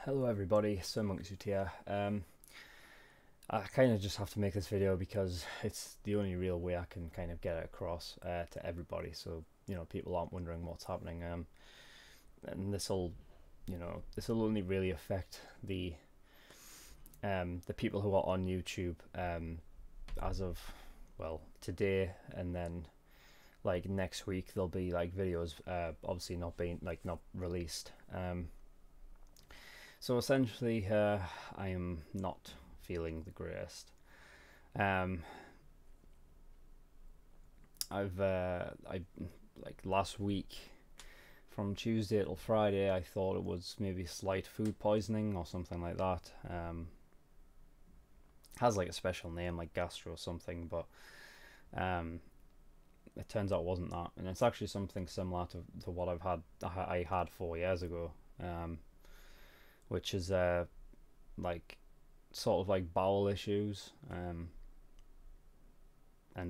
Hello everybody, Swimmonksuit here. I kind of just have to make this video because it's the only real way I can kind of get it across to everybody, so people aren't wondering what's happening. And this will only really affect the people who are on YouTube as of today, and then like next week there'll be like videos obviously not released. So essentially, I am not feeling the greatest. Um, I like last week from Tuesday till Friday, I thought it was maybe slight food poisoning or something like that. Has like a special name like gastro or something, but um, it turns out it wasn't that, and it's actually something similar to what I had 4 years ago. Which is like sort of like bowel issues, and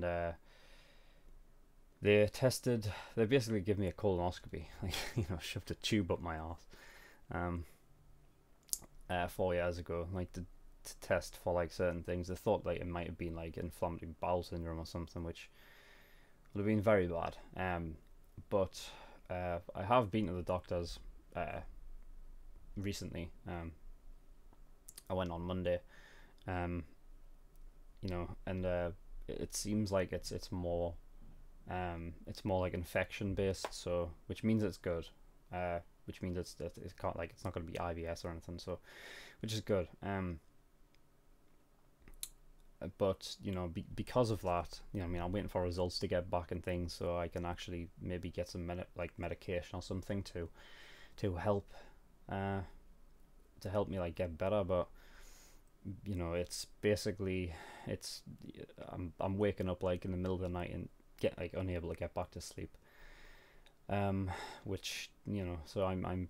they basically give me a colonoscopy, like shoved a tube up my arse, um, 4 years ago, like to test for like certain things. They thought like it might have been like inflammatory bowel syndrome or something, which would have been very bad. But I have been to the doctors recently. I went on Monday, um, and it seems like it's more like infection based, so which means it's good. Which means it's can't like it's not going to be IBS or anything, so which is good. But because of that, I mean, I'm waiting for results to get back and things, so I can actually maybe get some medication or something to help uh me like get better. But it's basically it's I'm waking up like in the middle of the night and get like unable to get back to sleep. Which so I'm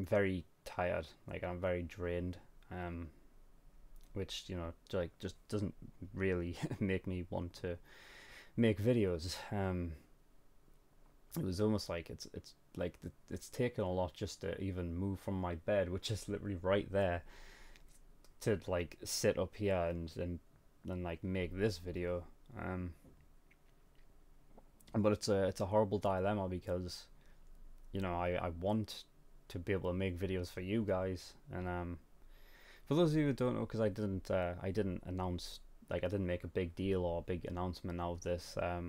very tired, like I'm very drained. Which like just doesn't really make me want to make videos. It was almost like it's like it's taken a lot just to even move from my bed, which is literally right there, to like sit up here and like make this video. But it's a horrible dilemma because I want to be able to make videos for you guys. And for those of you who don't know, because I didn't announce, like I didn't make a big deal or a big announcement out of this. I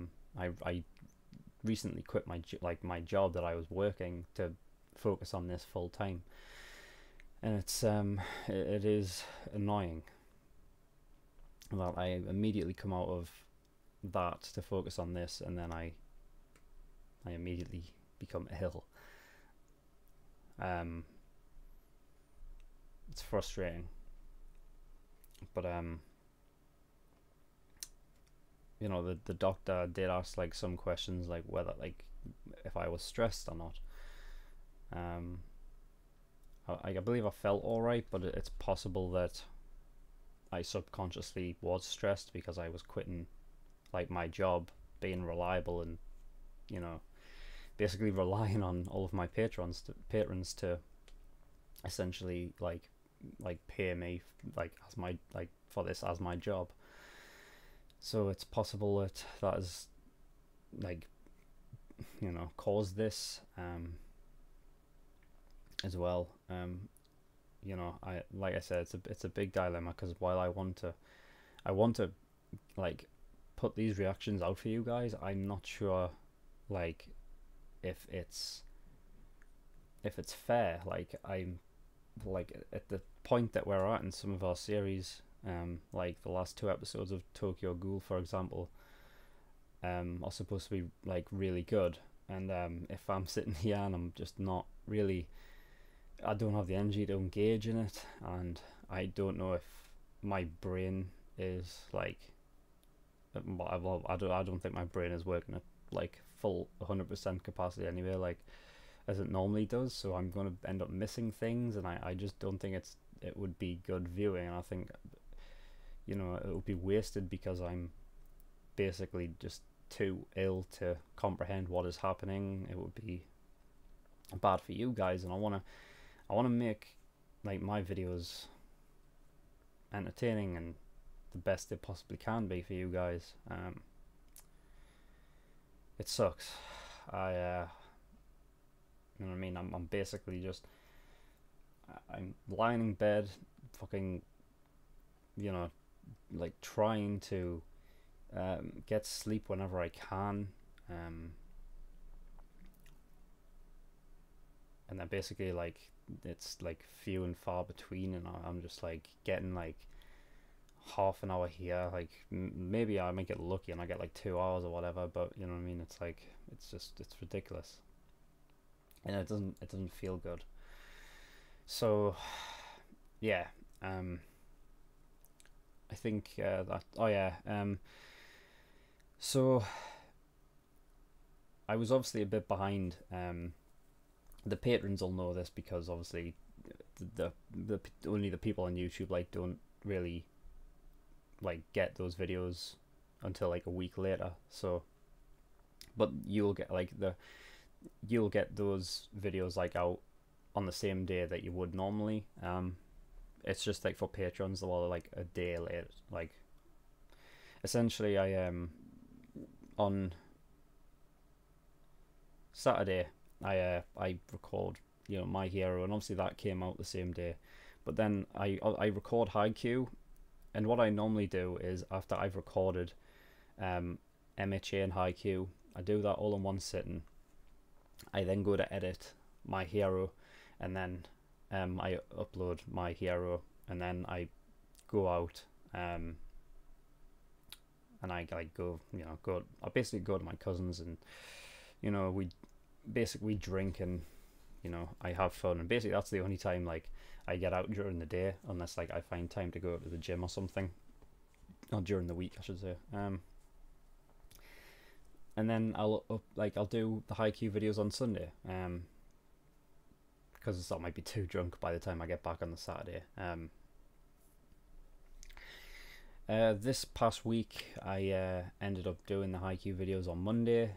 recently quit my job that I was working to focus on this full time, and it is annoying that I immediately come out of that to focus on this, and then I immediately become ill. Um, it's frustrating, but the doctor did ask like some questions, like whether like if I was stressed or not. Um, I believe I felt all right, but it's possible that I subconsciously was stressed because I was quitting like my job, being reliable, and you know basically relying on all of my patrons to essentially like pay me like as my like for this as my job. So it's possible that that has like caused this as well. I like I said, it's a big dilemma because while I want to like put these reactions out for you guys, I'm not sure like if it's fair. Like I'm like at the point that we're at in some of our series, like the last two episodes of Tokyo Ghoul, for example, are supposed to be like really good. And if I'm sitting here and I'm just not really, I don't have the energy to engage in it, and I don't know if my brain is like, well, I don't think my brain is working at like full 100% capacity anyway, like as it normally does. So I'm going to end up missing things, and I just don't think it would be good viewing. And I think it would be wasted because I'm basically just too ill to comprehend what is happening. It would be bad for you guys, and I want to make like my videos entertaining and the best they possibly can be for you guys. It sucks. You know what I mean? I'm basically just, I'm lying in bed, fucking, you know, like trying to get sleep whenever I can, and then basically like it's like few and far between, and I'm just like getting like half an hour here, like maybe I might get lucky and I get like 2 hours or whatever, but you know what I mean, it's like it's ridiculous, and it doesn't feel good. So yeah, I think that, oh yeah, so I was obviously a bit behind. The patrons will know this because obviously the only the people on YouTube like don't really like get those videos until like a week later. So, but you'll get those videos like out on the same day that you would normally. It's just like for patrons, they're like a day late. Like essentially, I on Saturday I record, you know, My Hero, and obviously that came out the same day. But then I record Haikyuu, and what I normally do is after I've recorded MHA and Haikyuu, I do that all in one sitting. I then go to edit My Hero, and then I upload My Hero, and then I go out and I like go, you know, I basically go to my cousins, and you know, we basically drink, and you know, I have fun, and basically that's the only time like I get out during the day, unless like I find time to go to the gym or something, or during the week I should say. And then I'll do the Haikyuu videos on Sunday, because I might be too drunk by the time I get back on the Saturday. This past week I ended up doing the Haikyuu videos on Monday.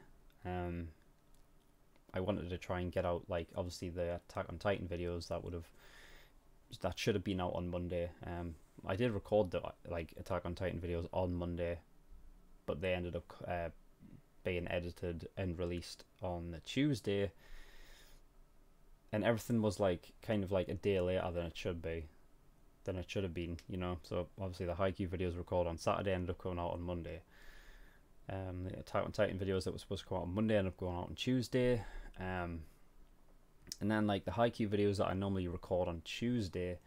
I wanted to try and get out, like, obviously the Attack on Titan videos that should have been out on Monday. I did record the like Attack on Titan videos on Monday, but they ended up being edited and released on the Tuesday, and everything was like kind of like a day later than it should have been, you know. So obviously the Haikyuu videos recorded on Saturday ended up coming out on Monday. The Attack on Titan videos that were supposed to come out on Monday ended up going out on Tuesday. And then like the Haikyuu videos that I normally record on Tuesday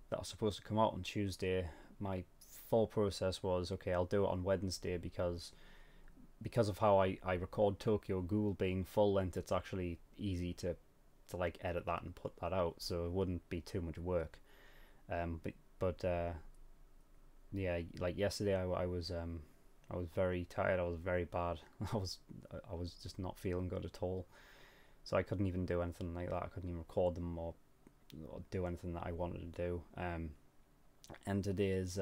that are supposed to come out on Tuesday, my full process was, okay, I'll do it on Wednesday, because of how I record Tokyo Ghoul being full length, it's actually easy to like edit that and put that out, so it wouldn't be too much work. But yeah, like yesterday I was very tired. I was very bad. I was just not feeling good at all, so I couldn't even do anything like that. I couldn't even record them or do anything that I wanted to do. And today is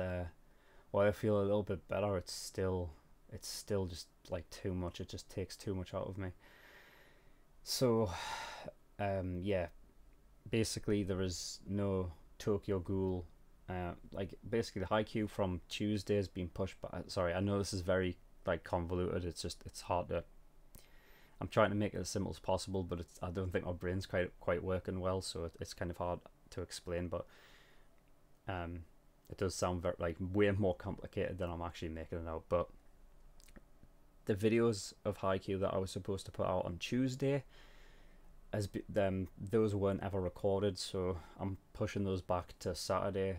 while I feel a little bit better, it's still just like too much. It just takes too much out of me. So yeah, basically there is no Tokyo Ghoul. Like basically the Haikyuu from Tuesday has been pushed back. Sorry, I know this is very like convoluted. It's hard to. I'm trying to make it as simple as possible, but I don't think my brain's quite working well, so it's kind of hard to explain. But it does sound very like way more complicated than I'm actually making it out. But the videos of Haikyuu that I was supposed to put out on Tuesday, those weren't ever recorded, so I'm pushing those back to Saturday.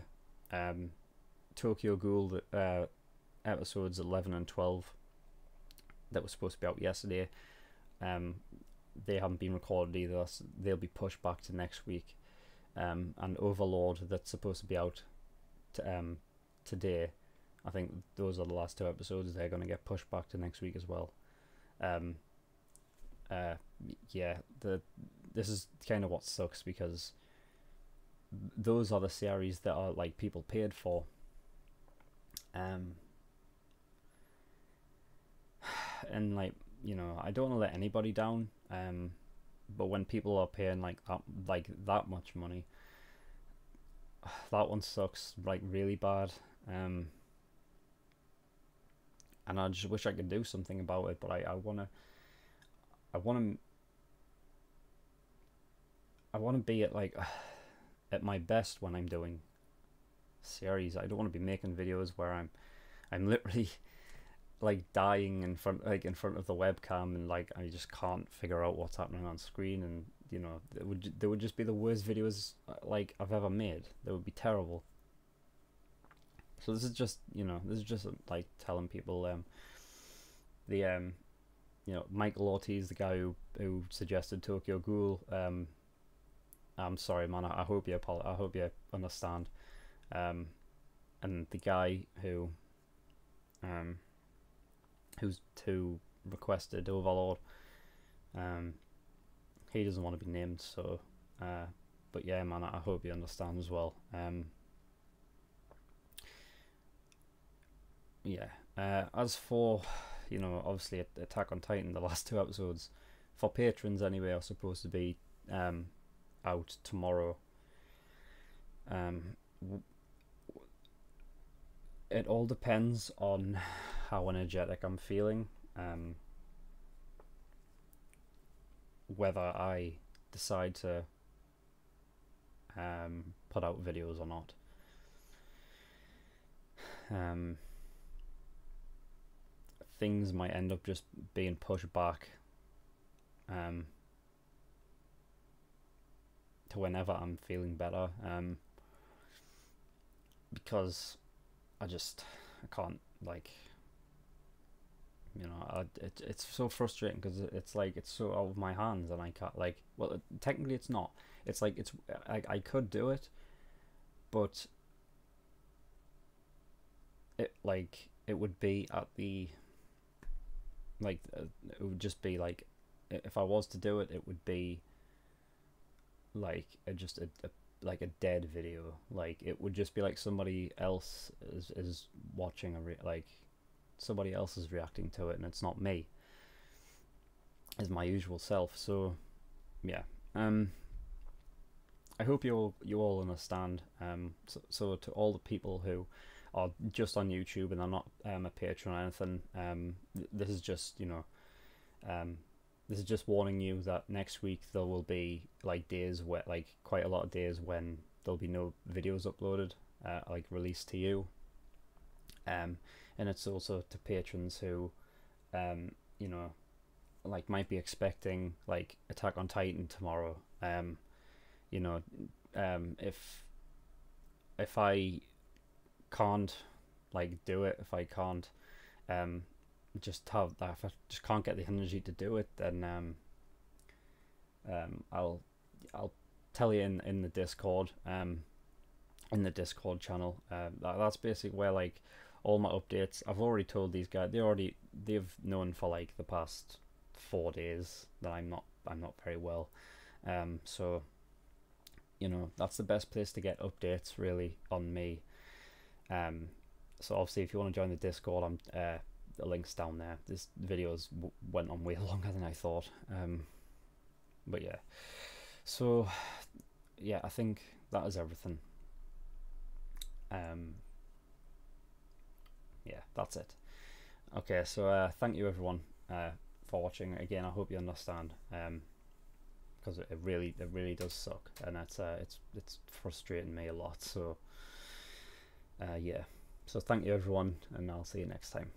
Tokyo Ghoul episodes 11 and 12 that were supposed to be out yesterday, they haven't been recorded either, so they'll be pushed back to next week. And Overlord, that's supposed to be out today, I think those are the last two episodes. They're going to get pushed back to next week as well. Yeah, this is kind of what sucks, because those are the series that are like people paid for. And like, you know, I don't want to let anybody down, but when people are paying like that much money, that one sucks like really bad. And I just wish I could do something about it, but I wanna I wanna be at like at my best when I'm doing series. I don't want to be making videos where I'm literally like dying in front of the webcam, and like I just can't figure out what's happening on screen, and you know they would just be the worst videos like I've ever made. They would be terrible. So this is just, you know, this is just like telling people the you know, Michael Ortiz, the guy who suggested Tokyo Ghoul. I'm sorry, man. I hope I hope you understand. Um, and the guy um who requested Overlord, um, he doesn't want to be named. So, but yeah, man. I hope you understand as well. Yeah. As for, you know, obviously Attack on Titan, the last two episodes, for patrons anyway, are supposed to be um, out tomorrow. Um, it all depends on how energetic I'm feeling, whether I decide to put out videos or not. Things might end up just being pushed back to whenever I'm feeling better, because I can't, like, you know, it's so frustrating because it's like it's so out of my hands, and I can't, like, well, technically it's not. It's like I could do it, but it would be at the, like, it would just be like, if I was to do it, it would be like like a dead video. Like, it would just be like somebody else is watching like somebody else is reacting to it, and it's not me as my usual self. So yeah, I hope you all understand. So to all the people who are just on YouTube and are not a patron or anything, this is just, you know, this is just warning you that next week there will be like days where, like, quite a lot of days when there'll be no videos uploaded, like released to you. And it's also to patrons who, you know, like might be expecting like Attack on Titan tomorrow. You know, if I can't like do it, if I can't just have that, if I just can't get the energy to do it, then I'll tell you in the Discord, in the Discord channel. That's basically where, like, all my updates. I've already told these guys. They've known for like the past 4 days that I'm not very well. So, you know, that's the best place to get updates really on me. So obviously, if you want to join the Discord, the link's down there. This videos went on way longer than I thought. But yeah, so yeah, I think that is everything. Yeah, that's it. Okay, so thank you everyone for watching. Again, I hope you understand, because it really does suck, and it's frustrating me a lot. So yeah, so thank you everyone, and I'll see you next time.